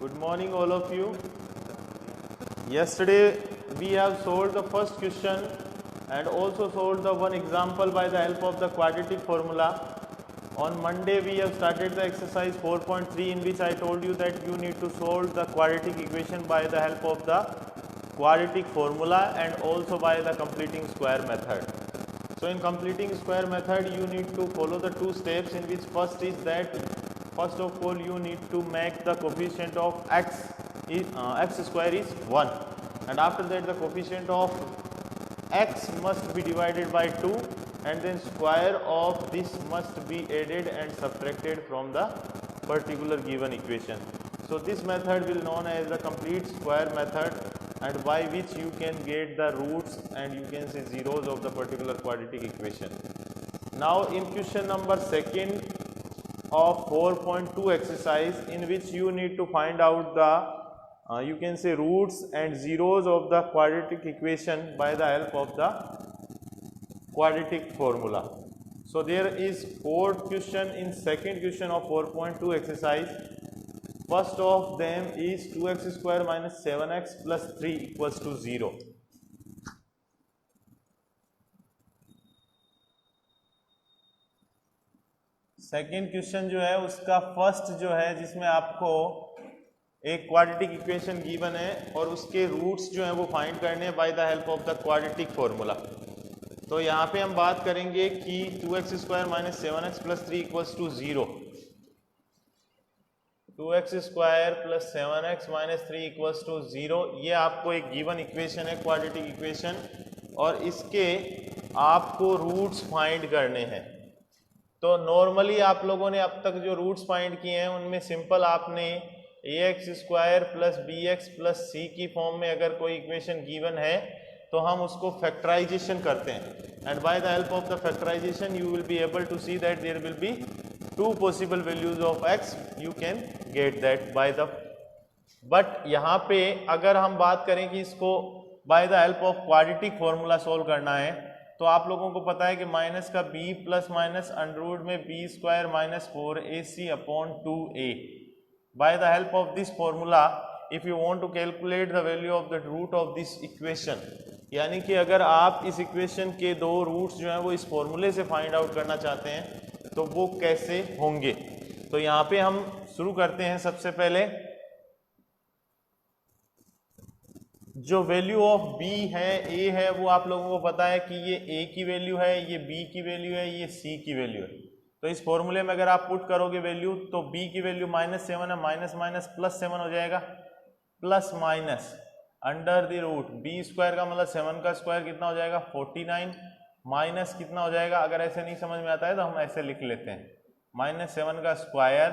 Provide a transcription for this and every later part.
Good morning all of you. Yesterday we have solved the first question and also solved the one example by the help of the quadratic formula. On Monday we have started the exercise 4.3 in which I told you that you need to solve the quadratic equation by the help of the quadratic formula and also by the completing square method. So in completing square method you need to follow the two steps, in which first is that first of all you need to make the coefficient of x square is 1, and after that the coefficient of x must be divided by 2, and then square of this must be added and subtracted from the particular given equation. So this method will known as the complete square method, and by which you can get the roots and you can say zeros of the particular quadratic equation. Now in question number second of 4.2 exercise, in which you need to find out the you can say roots and zeros of the quadratic equation by the help of the quadratic formula. So there is fourth question in second question of 4.2 exercise. First of them is 2x square minus 7x plus 3 equals to 0. Second question जो है उसका first जो है जिसमें आपको एक quadratic equation given है और उसके रूट्स जो है वो फाइंड करने हैं by the help of the quadratic formula. तो यहाँ पे हम बात करेंगे कि 2x square minus 7x plus 3 equals to 0. 2x square plus 7x minus 3 equals to 0, ये आपको एक गिवन इक्वेशन है क्वाड्रेटिक इक्वेशन, और इसके आपको रूट्स फाइंड करने हैं. तो नॉर्मली आप लोगों ने अब तक जो रूट्स फाइंड किए हैं उनमें सिंपल आपने ax square plus bx plus c की फॉर्म में अगर कोई इक्वेशन गिवन है तो हम उसको फैक्टराइजेशन करते हैं, and by the help of the factorization you will be able to see that there will be two possible values of x, you can get that by the. But यहाँ पे अगर हम बात करें कि इसको by the help of quadratic formula solve करना है, तो आप लोगों को पता है कि माइनस का b plus minus under root में b square minus 4ac upon 2a. By the help of this formula if you want to calculate the value of the root of this equation, यानी कि अगर आप इस equation के दो roots जो हैं वो इस फॉर्मूले से फाइंड आउट करना चाहते हैं तो वो कैसे होंगे. तो यहाँ पे हम शुरू करते हैं. सबसे पहले जो वैल्यू ऑफ b है a है वो आप लोगों को पता है कि ये a की वैल्यू है, ये b की वैल्यू है, ये c की वैल्यू है. तो इस फॉर्मूले में अगर आप पुट करोगे वैल्यू तो b की वैल्यू -7 है, माइनस माइनस प्लस 7 हो जाएगा, plus minus under the root b square का मतलब 7 का स्क्वायर कितना हो जाएगा 49, माइनस कितना हो जाएगा, अगर ऐसे नहीं समझ में आता है तो हम ऐसे लिख लेते हैं, -7 का square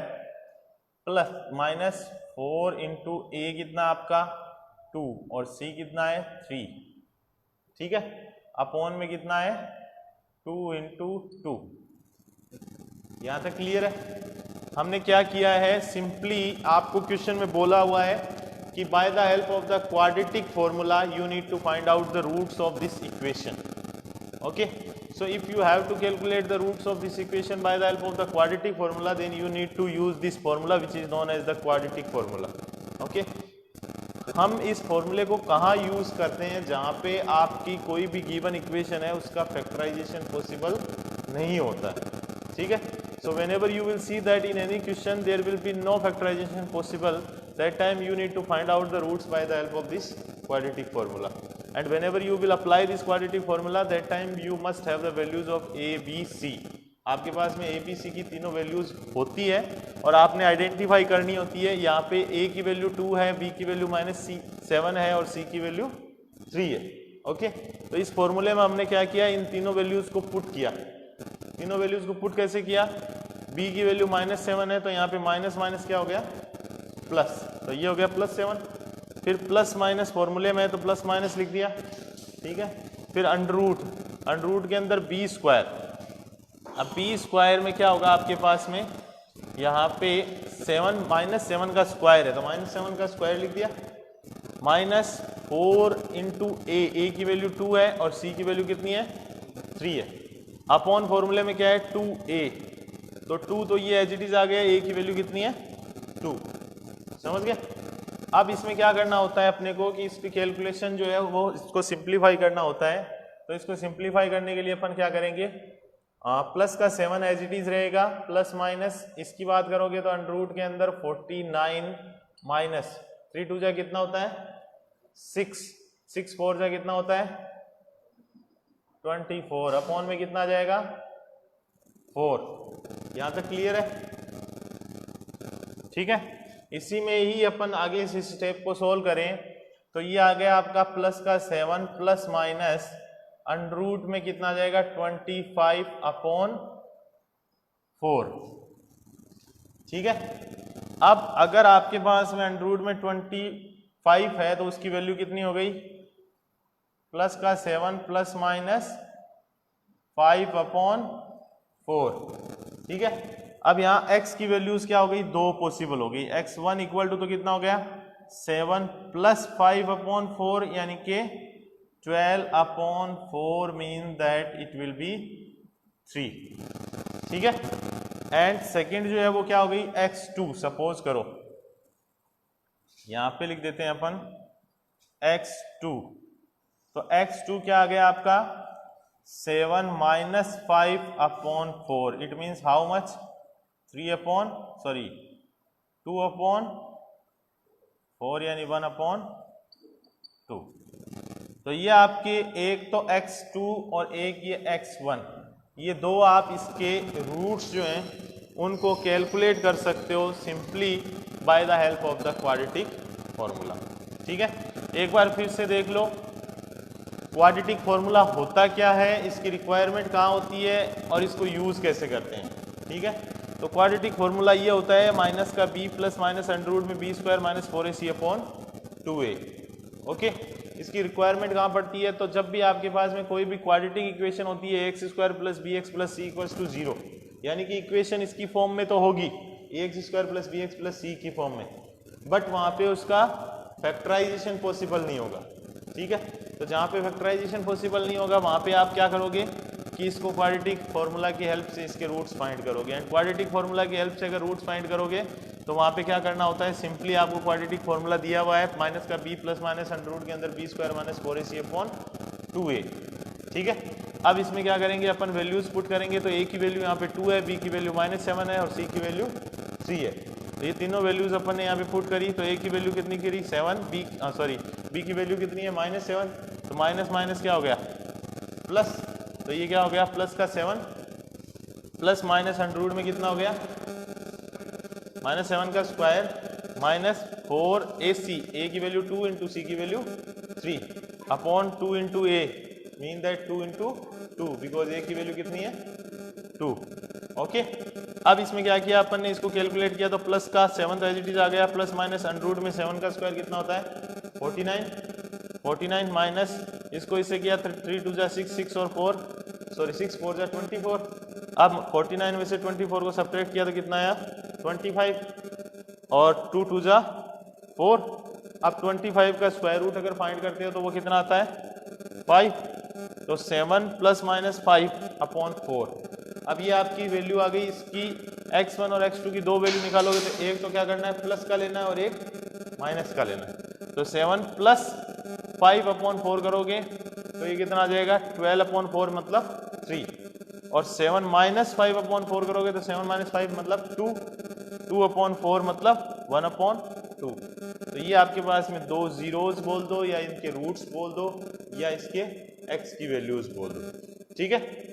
plus minus 4 into a कितना आपका 2 और c कितना है 3, ठीक है, अपॉन में कितना है 2 इंटू 2. यहां तक क्लियर है. हमने क्या किया है, सिंपली आपको क्वेश्चन में बोला हुआ है कि by the help of the quadratic formula you need to find out the roots of this equation. Okay, so if you have to calculate the roots of this equation by the help of the quadratic formula, then you need to use this formula which is known as the quadratic formula. Okay, हम इस फॉर्मूले को कहाँ use करते हैं, जहाँ पे आपकी कोई भी गिवन इक्वेशन है उसका फैक्टराइजेशन पॉसिबल नहीं होता है. ठीक है, so whenever you will see that in any question there will be no factorization possible, that time you need to find out the roots by the help of this quadratic formula. And whenever you will apply this quadratic formula, that time you must have the values of a, b, c. आपके पास में a, b, c की तीनों values होती है और आपने identify करनी होती है. यहाँ पे a की वैल्यू 2 है, b की वैल्यू -7 है और c की वैल्यू 3 है. ओके, तो इस फॉर्मूले में हमने क्या किया, इन तीनों वैल्यूज को पुट किया. तीनों वैल्यूज को पुट कैसे किया, b की वैल्यू -7 है तो यहाँ पे माइनस माइनस क्या हो गया प्लस, तो ये हो गया +7. फिर प्लस माइनस फॉर्मूले में है तो प्लस माइनस लिख दिया. ठीक है, फिर अंडर रूट के अंदर b स्क्वायर. अब b स्क्वायर में क्या होगा आपके पास में, यहाँ पे -7 का स्क्वायर है तो -7 का स्क्वायर लिख दिया, -4 इंटू a की वैल्यू 2 है और c की वैल्यू कितनी है 3 है. अपॉन फॉर्मूले में क्या है 2a, तो 2 तो ये एज इट इज आ गया, a की वैल्यू कितनी है 2. समझ गए। अब इसमें क्या करना होता है अपने को कि इसकी कैलकुलेशन जो है वो इसको सिंप्लीफाई करना होता है। तो इसको सिंप्लीफाई करने के लिए अपन क्या करेंगे, प्लस का 7 एज इट इज रहेगा, प्लस माइनस इसकी बात करोगे तो अंडर रूट के अंदर 49 माइनस 3 2 जा कितना होता है 6, 6 4 जा कितना होता है 24, अपॉन में कितना आ जाएगा 4। यहां तक क्लियर है, ठीक है। इसी में ही अपन आगे इस स्टेप को सोल्व करें तो ये आ गया आपका प्लस का 7 प्लस माइनस अंडर रूट में कितना आ जाएगा 25 अपॉन 4, ठीक है। अब अगर आपके पास में अंडर रूट में 25 है तो उसकी वैल्यू कितनी हो गई, प्लस का 7 प्लस माइनस 5 अपॉन 4, ठीक है। अब यहाँ x की वैल्यूज क्या हो गई, 2 पॉसिबल हो गई। x1 इक्वल टू तो कितना हो गया 7 प्लस 5 अपॉन 4 यानी कि 12 upon 4 mean that it will be 3, ठीक है। एंड सेकेंड जो है वो क्या हो गई x2, सपोज करो यहां पे लिख देते हैं अपन x2, तो x2 क्या आ गया आपका 7 minus 5 upon 4, it means how much 2 upon 4 यानी 1 अपॉन 2। तो ये आपके एक तो x2 और एक ये x1, ये दो आप इसके रूट्स जो हैं उनको कैलकुलेट कर सकते हो simply by the help of the quadratic formula, ठीक है। एक बार फिर से देख लो क्वाड्रेटिक फॉर्मूला होता क्या है, इसकी रिक्वायरमेंट कहाँ होती है और इसको यूज कैसे करते हैं, ठीक है। तो क्वाड्रेटिक फॉर्मूला ये होता है माइनस का b plus minus under root में b square minus 4ac upon 2a, okay. इसकी रिक्वायरमेंट कहाँ पड़ती है, तो जब भी आपके पास में कोई भी क्वाड्रेटिक इक्वेशन होती है x square plus b x plus c equals to 0, यानी कि इक्वेशन इसकी फॉर्म में तो होगी x square plus b x plus c की फॉर्म में, बट वहाँ पे उसका फैक्टराइजेशन पॉसिबल नहीं होगा, ठीक है। तो जहाँ पे फैक्टराइजेशन पॉसिबल नहीं होगा वहाँ पे आप क्या करोगे कि इसको क्वाड्रेटिक फॉर्मूला की हेल्प से इसके रूट्स फाइंड करोगे। एंड क्वाड्रेटिक फॉर्मूला की हेल्प से अगर रूट्स फाइंड करोगे तो वहाँ पे क्या करना होता है, सिंपली आपको क्वाड्रेटिक फॉर्मूला दिया हुआ है माइनस का b plus minus under root के अंदर b square minus 4ac upon 2a, ठीक है। अब इसमें क्या करेंगे अपन वैल्यूज पुट करेंगे, तो a की वैल्यू यहाँ पे 2 है, b की वैल्यू -7 है और c की वैल्यू 3 है। तो ये तीनों वैल्यूज अपन ने यहाँ पे पुट करी, तो a की वैल्यू कितनी करी 7, b की वैल्यू कितनी है -7, तो माइनस माइनस क्या हो गया प्लस, तो ये क्या हो गया प्लस का 7 प्लस माइनस अंडर रूट में कितना हो गया -7 का स्क्वायर माइनस 4ac, a की वैल्यू 2 इंटू सी की value 3 upon 2 into a, mean that 2 into 2 because a की वैल्यू कितनी है 2, ओके। अब इसमें क्या किया अपन ने, इसको कैलकुलेट किया तो प्लस का 7 एज इट इज आ गया, प्लस माइनस अंडर रूट में 7 का स्क्वायर कितना होता है 49 माइनस इसको इससे किया 3 2 जा 6, 6 और 4 6 4 जा 24। अब 49 में से 24 को सब्ट्रैक्ट किया तो कितना आया 25 और 2 2 जा 4। अब 25 का स्क्वायर रूट अगर फाइंड करते हो तो वो कितना आता है 5, तो 7 प्लस माइनस 5 अपॉन 4। अब ये आपकी वैल्यू आ गई, इसकी x1 और x2 की दो वैल्यू निकालोगे तो एक तो क्या करना है प्लस का लेना है और एक माइनस का लेना है। तो 7 प्लस 5 अपॉन 4 करोगे तो ये कितना आ जाएगा 12 अपॉन 4 मतलब 3, और 7 माइनस 5 अपॉन 4 करोगे तो 7 माइनस 5 मतलब 2 अपॉन 4 मतलब 1 अपॉन 2। तो ये आपके पास में दो जीरोस बोल दो या इनके रूट्स बोल दो या इसके x की वैल्यूज बोल दो, ठीक है।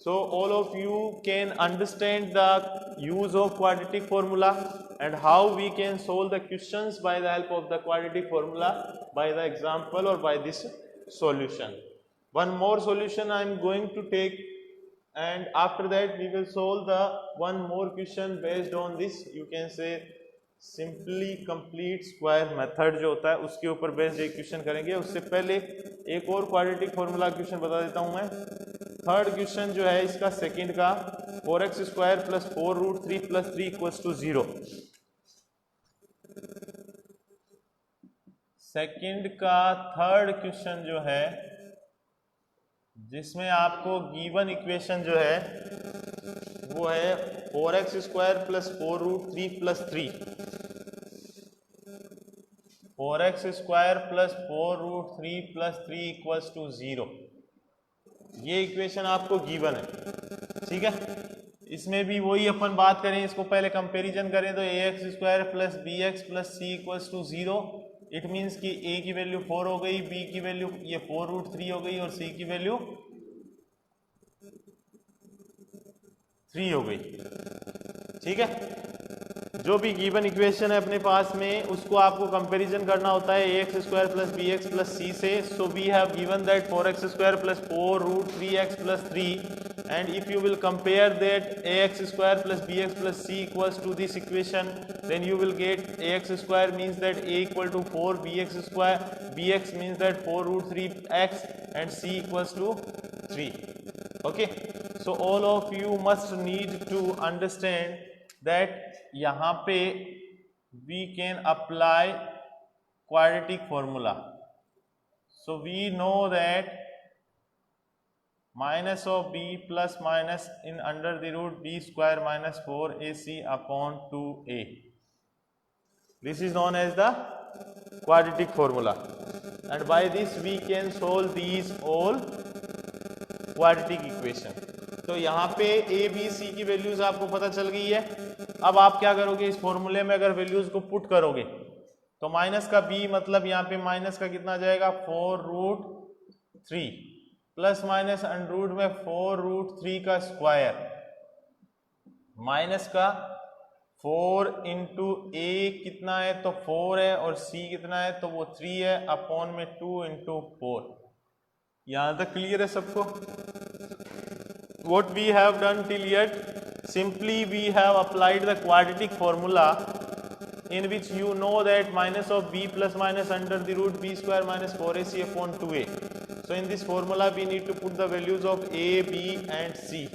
So all of you can understand the use of quadratic formula and how we can solve the questions by the help of the quadratic formula by the example or by this solution. One more solution I am going to take, and after that we will solve the one more question based on this, you can say simply complete square method जो होता है उसके ऊपर based एक question करेंगे। उससे पहले एक और क्वाड्रेटिक फॉर्मूला क्वेश्चन बता देता हूं मैं। थर्ड क्वेश्चन जो है इसका सेकंड का 4x square plus 4 root 3 plus 3 equals to 0। Second का थर्ड क्वेश्चन जो है जिसमें आपको गिवन इक्वेशन जो है वो है 4x square plus 4 root 3 plus 3 4x² plus 4√3 plus 3 equals to 0। ये इक्वेशन आपको गिवन है, ठीक है। इसमें भी वही अपन बात करें, इसको पहले कंपैरिजन करें तो ax² plus bx plus c equals to 0। It means कि a की वैल्यू 4 हो गई, b की वैल्यू ये 4√3 हो गई और c की वैल्यू 3 हो गई, ठीक है। जो भी गिवन इक्वेशन है अपने पास में उसको आपको कंपैरिजन करना होता है ax² plus bx plus c से। So we have given that 4x² plus 4√3x plus 3 and इफ you will compare that ax² plus bx plus c equals to this equation, then you will get ax² means that a equal to 4 bx means that 4√3x and c equals to 3. Okay, so all of you must need to understand that यहाँ पे we can apply quadratic formula. So we know that minus of b plus minus in under the root b square minus 4ac upon 2a. This is known as the quadratic formula, and by this we can solve these all quadratic equation. तो यहाँ पे a b c की values आपको पता चल गई है। अब आप क्या करोगे, इस फॉर्मूले में अगर वैल्यूज को पुट करोगे तो माइनस का b मतलब यहाँ पे माइनस का कितना जाएगा 4√3 प्लस माइनस अंडर में 4√3 का स्क्वायर माइनस का 4 इंटू ए कितना है तो 4 है और c कितना है तो वो 3 है अपॉन में 2 इंटू 4। यहाँ तक क्लियर है सबको? What we have done till yet, simply we have applied the quadratic formula in which you know that minus of b plus minus under the root b square minus 4ac upon 2a. So in this formula we need to put the values of a, b and c,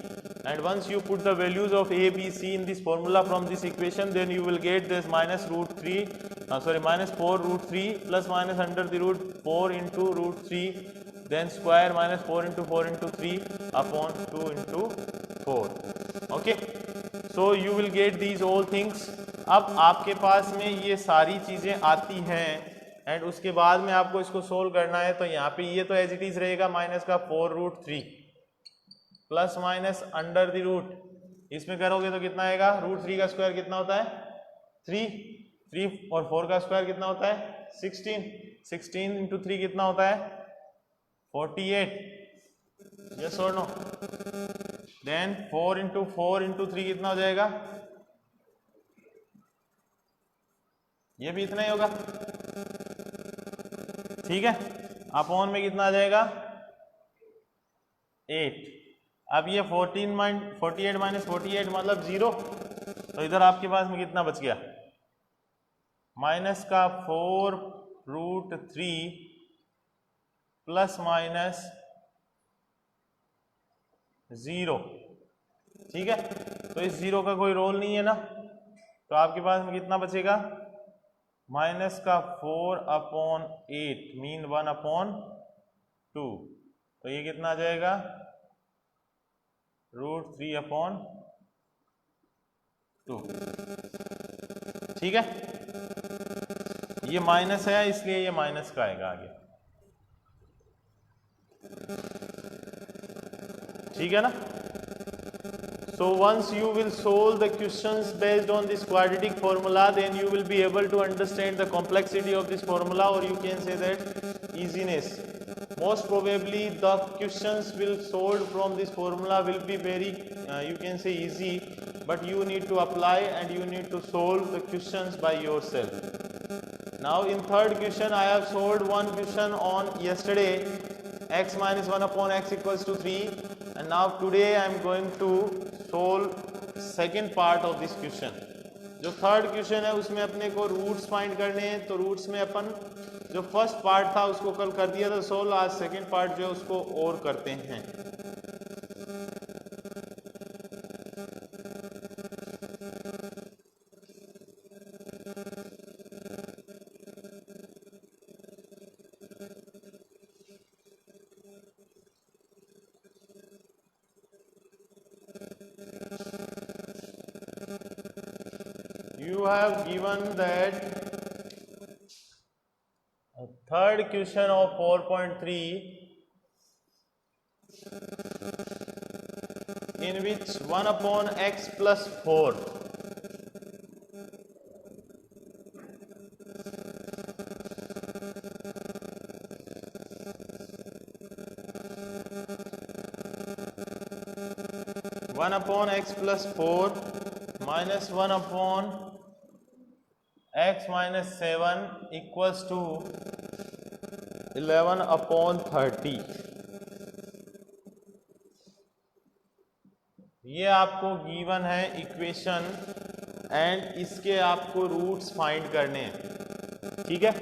and once you put the values of a, b, c in this formula from this equation, then you will get this minus 4√3 plus minus under the root 4 into √3 then square minus 4 into 4 into 3 upon 2 into 4. Okay, so you will get these all things. अब आपके पास में ये सारी चीज़ें आती हैं and उसके बाद में आपको इसको सोल्व करना है। तो यहाँ पे ये तो एज इट इज रहेगा माइनस का 4√3 plus minus under the root, इसमें करोगे तो कितना आएगा, √3 का स्क्वायर कितना होता है 3 और 4 का स्क्वायर कितना होता है 16 इंटू 3 कितना होता है 48, यस और नो। देन 4 इंटू 3 कितना हो जाएगा, ये भी इतना ही होगा, ठीक है। अपॉन में कितना आ जाएगा 8। अब ये 48 माइनस 48 मतलब 0, तो इधर आपके पास में कितना बच गया, माइनस का 4√3 प्लस माइनस 0, ठीक है। तो इस 0 का कोई रोल नहीं है ना, तो आपके पास में कितना बचेगा, माइनस का 4/8 मीन 1/2, तो ये कितना आ जाएगा √3/2, ठीक है। ये माइनस है इसलिए ये माइनस का आएगा आगे, ठीक है ना। So once you will solve the questions based on this quadratic formula, then you will be able to understand the complexity of this formula, or you can say that easiness. Most probably the questions will solved from this formula will be very you can say easy, but you need to apply and you need to solve the questions by yourself. Now in third question I have solved one question on yesterday, x minus 1/x equals to 3, and now today I am going to solve second part of this question. जो third question है उसमें अपने को roots find करने हैं, तो roots में अपन जो फर्स्ट पार्ट था उसको कल कर दिया था सोल्व, आज सेकंड पार्ट जो है उसको और करते हैं। You have given that third question of 4.3 in which 1 upon x plus 4 1 upon x plus 4 minus 1 upon x minus 7 equals to 11 upon 30। ये आपको गिवन है इक्वेशन एंड इसके आपको रूट्स फाइंड करने हैं, ठीक है।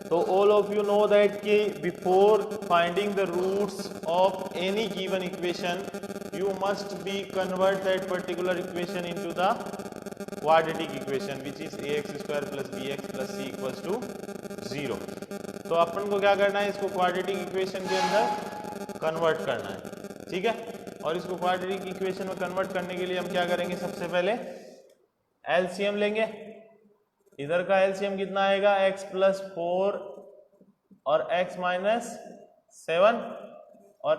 तो all of you know that कि before finding the roots of any given equation you must be convert that particular equation into the quadratic equation which is ax square plus bx plus c equals to 0। तो अपन को क्या करना है, इसको quadratic equation के अंदर convert करना है, ठीक है। और इसको क्वाड्रेटिक इक्वेशन में कन्वर्ट करने के लिए हम क्या करेंगे, सबसे पहले एलसीएम लेंगे। इधर का एलसीएम कितना आएगा, x प्लस 4 और x माइनस 7 और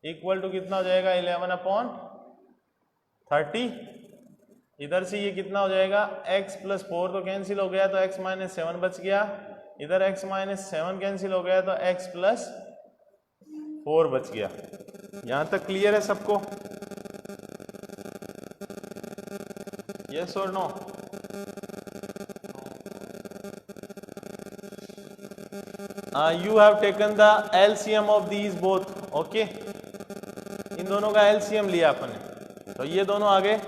इक्वल टू कितना हो जाएगा 11 अपॉन 30। इधर से ये कितना हो जाएगा, x प्लस 4 तो कैंसिल हो गया तो x माइनस 7 बच गया, इधर x माइनस 7 कैंसिल हो गया तो x प्लस 4 बच गया। यहां तक क्लियर है सबको, यस और no? You have taken the LCM of these both, okay? इन दोनों का एलसीएम लिया अपन ने, तो ये दोनों आ गए।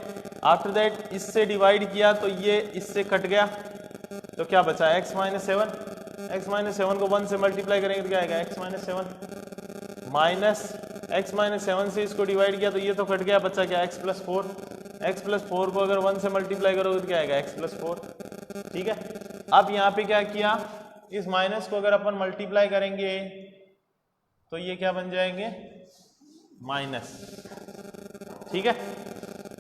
आफ्टर दैट इससे डिवाइड किया तो ये इससे कट गया, तो क्या बचा x माइनस 7। x माइनस 7 को 1 से मल्टीप्लाई करेंगे तो क्या आएगा, x minus 7 minus x minus 7 से इसको डिवाइड किया तो ये तो कट गया, बचा क्या x प्लस 4। x प्लस 4 को अगर 1 से मल्टीप्लाई करोगे तो क्या आएगा, x प्लस 4, ठीक है। अब यहाँ पे क्या किया, इस माइनस को अगर अपन मल्टीप्लाई करेंगे तो ये क्या बन जाएंगे, माइनस, ठीक है।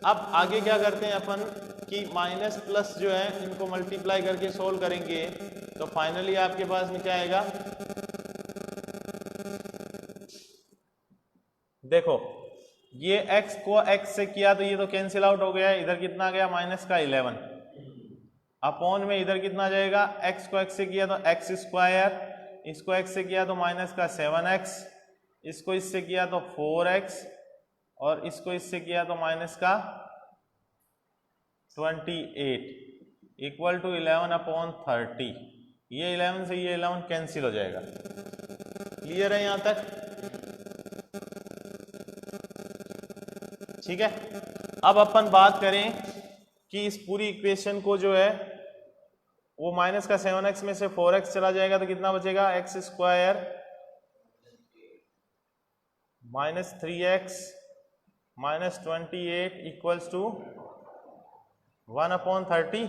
अब आगे क्या करते हैं अपन कि माइनस प्लस जो है इनको मल्टीप्लाई करके सोल्व करेंगे तो फाइनली आपके पास में क्या आएगा, देखो ये x को x से किया तो ये तो कैंसिल आउट हो गया, इधर कितना आ गया माइनस का 11 अपॉन में इधर कितना आ जाएगा, x को x से किया तो x स्क्वायर, इसको x से किया तो माइनस का 7x, इसको इससे किया तो 4x और इसको इससे किया तो माइनस का 28 इक्वल टू 11 अपॉन 30। ये 11 से ये 11 कैंसिल हो जाएगा, क्लियर है यहां तक, ठीक है। अब अपन बात करें कि इस पूरी इक्वेशन को जो है वो माइनस का 7x में से 4x चला जाएगा तो कितना बचेगा, x square minus 3x minus 28 equals to 1 upon 30,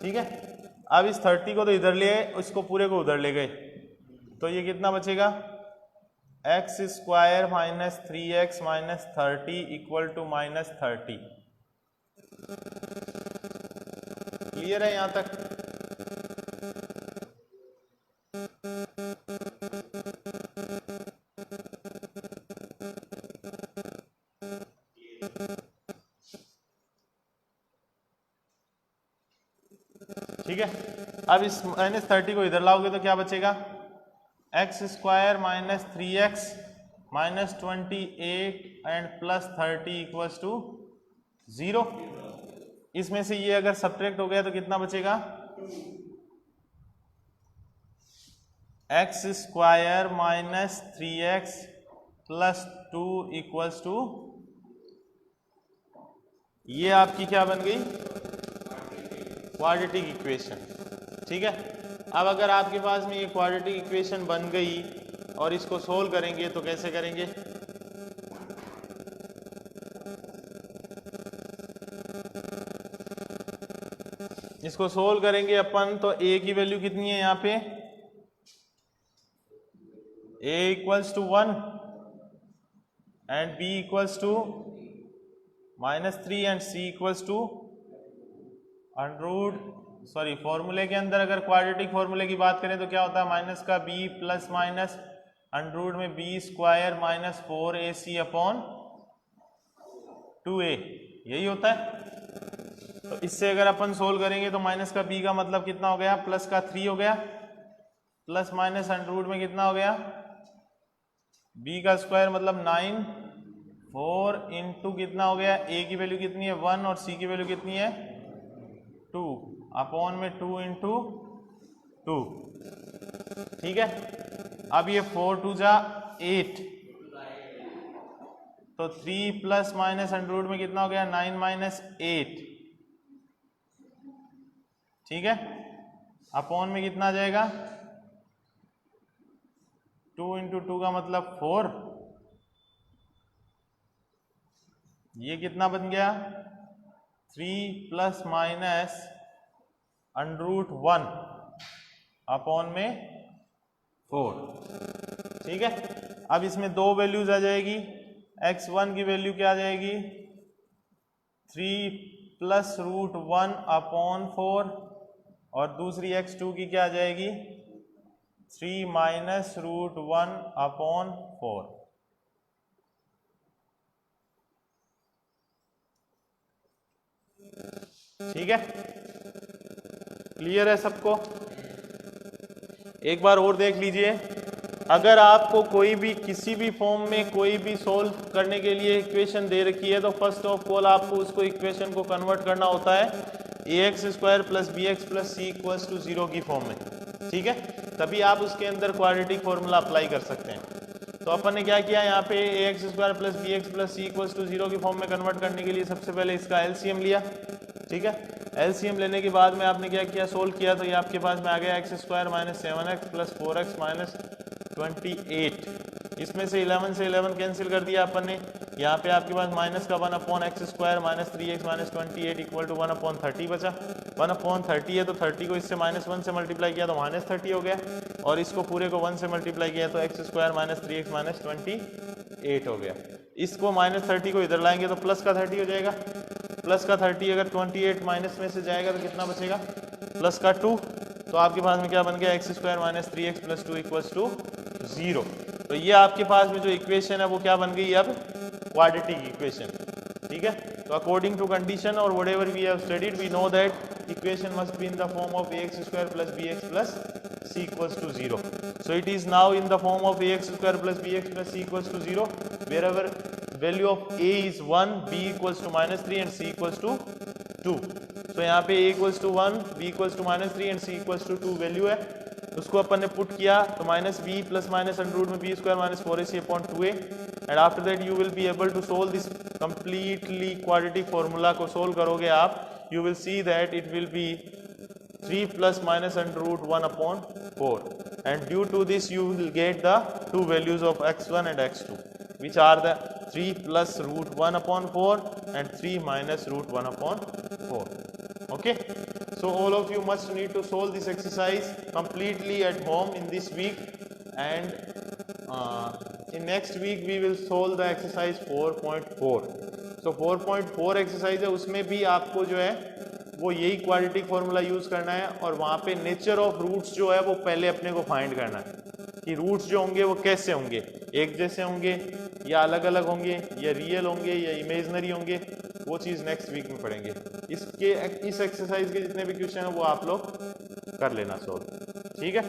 ठीक है। अब इस 30 को तो इधर ले आए, इसको पूरे को उधर ले गए तो ये कितना बचेगा, x square minus 3x minus 30 equal to minus 30। Clear है यहां तक? ठीक है। अब इस माइनस 30 को इधर लाओगे तो क्या बचेगा, x square minus 3x minus 28 and plus 30 equals to 0। इसमें से ये अगर सब्ट्रैक्ट हो गया तो कितना बचेगा, x square minus 3x plus 2 equals to, ये आपकी क्या बन गई, क्वाड्रेटिक इक्वेशन, ठीक है। अब अगर आपके पास में ये क्वाड्रेटिक इक्वेशन बन गई और इसको सोल्व करेंगे तो कैसे करेंगे, इसको सोल्व करेंगे अपन तो a की वैल्यू कितनी है यहाँ पे, a equals to 1 and b equals to -3 and c equals to √3 sorry फॉर्मूले के अंदर अगर क्वाड्रेटिक फॉर्मूले की बात करें तो क्या होता है, माइनस का B plus minus under root में B square minus 4ac upon 2a, यही होता है। तो इससे अगर अपन सोल्व करेंगे तो माइनस का बी का मतलब कितना हो गया, प्लस का 3 हो गया, प्लस माइनस अंडर रूट में कितना हो गया, बी का स्क्वायर मतलब 9, 4 इंटू कितना हो गया, ए की वैल्यू कितनी है 1 और सी की वैल्यू कितनी है 2 अपॉन में 2 इंटू 2, ठीक है। अब ये 4 2 जा 8, तो 3 प्लस माइनस अंडर रूट में कितना हो गया 9 माइनस 8, ठीक है, अपॉन में कितना आ जाएगा 2 इंटू 2 का मतलब 4, ये कितना बन गया 3 plus minus under root 1 upon में 4, ठीक है। अब इसमें दो वैल्यूज आ जाएगी, x1 की वैल्यू क्या आ जाएगी 3 प्लस रूट 1 अपॉन 4 और दूसरी x2 की क्या आ जाएगी 3 माइनस रूट 1 अपॉन 4। ठीक है, क्लियर है सबको। एक बार और देख लीजिए, अगर आपको कोई भी किसी भी फॉर्म में कोई भी सोल्व करने के लिए इक्वेशन दे रखी है तो फर्स्ट ऑफ ऑल आपको उसको इक्वेशन को कन्वर्ट करना होता है ax square plus b x plus c equals to 0 की फॉर्म में, ठीक है, तभी आप उसके अंदर क्वाड्रेटिक फॉर्मूला अप्लाई कर सकते हैं। तो अपन ने क्या किया, यहाँ पे ax square plus b x plus c equals to 0 की फॉर्म में कन्वर्ट करने के लिए सबसे पहले इसका एलसीएम लिया, ठीक है। एलसीएम लेने के बाद में आपने क्या किया, सोल्व किया, तो ये आपके पास में आ गया x square minus 7x plus 4x minus 28। इसमें से 11 से 11 कैंसिल कर दिया अपन ने, यहाँ पे आपके पास माइनस का 1 upon x square minus 3x minus 28 equal to 1 upon 30 बचा। 1 अपॉन 30 है तो 30 को इससे माइनस 1 से मल्टीप्लाई किया तो माइनस 30 हो गया, और इसको पूरे को 1 से मल्टीप्लाई किया तो x square minus 3x minus 28 हो गया। इसको माइनस 30 को इधर लाएंगे तो प्लस का 30 हो जाएगा, प्लस का 30 अगर 28 माइनस में से जाएगा तो कितना बचेगा प्लस का 2, तो आपके पास में क्या बन गया x square minus 3x plus 2 equals to 0। तो ये आपके पास में जो इक्वेशन है वो क्या बन गई अब क्वाड्रेटिक इक्वेशन, ठीक है। तो अकॉर्डिंग टू कंडीशन और whatever we have studied we know that equation must be in the form of ax square plus bx plus c equals to 0। So it is now in the form of ax square plus bx plus c equals to 0 wherever value of a is 1, b equals to minus 3 and c equals to 2। तो यहाँ पे a equals to 1, b equals to minus 3 and c equals to 2 value है, उसको अपन ने put किया तो minus B plus minus under root में B square minus 4ac upon 2a, and after that you will be able to solve this completely quadratic formula को solve करोगे आप, you will see that it will be 3 plus minus under root 1 upon 4, and due to this you will get the two values of x1 and x2 which are the 3 plus root 1 upon 4 and 3 minus root 1 upon 4. Okay, so all of you must need to solve this exercise completely at home in this week, and in next week we will solve the exercise 4.4. so 4.4 exercise है, उसमें भी आपको जो है वो यही quadratic formula use करना है, और वहाँ पे नेचर ऑफ रूट्स जो है वो पहले अपने को फाइंड करना है कि रूट्स जो होंगे वो कैसे होंगे, एक जैसे होंगे या अलग अलग होंगे या रियल होंगे या इमेजनरी होंगे, वो चीज़ नेक्स्ट वीक में पढ़ेंगे। इस एक्सरसाइज के जितने भी क्वेश्चन है वो आप लोग कर लेना सोल्व, ठीक है।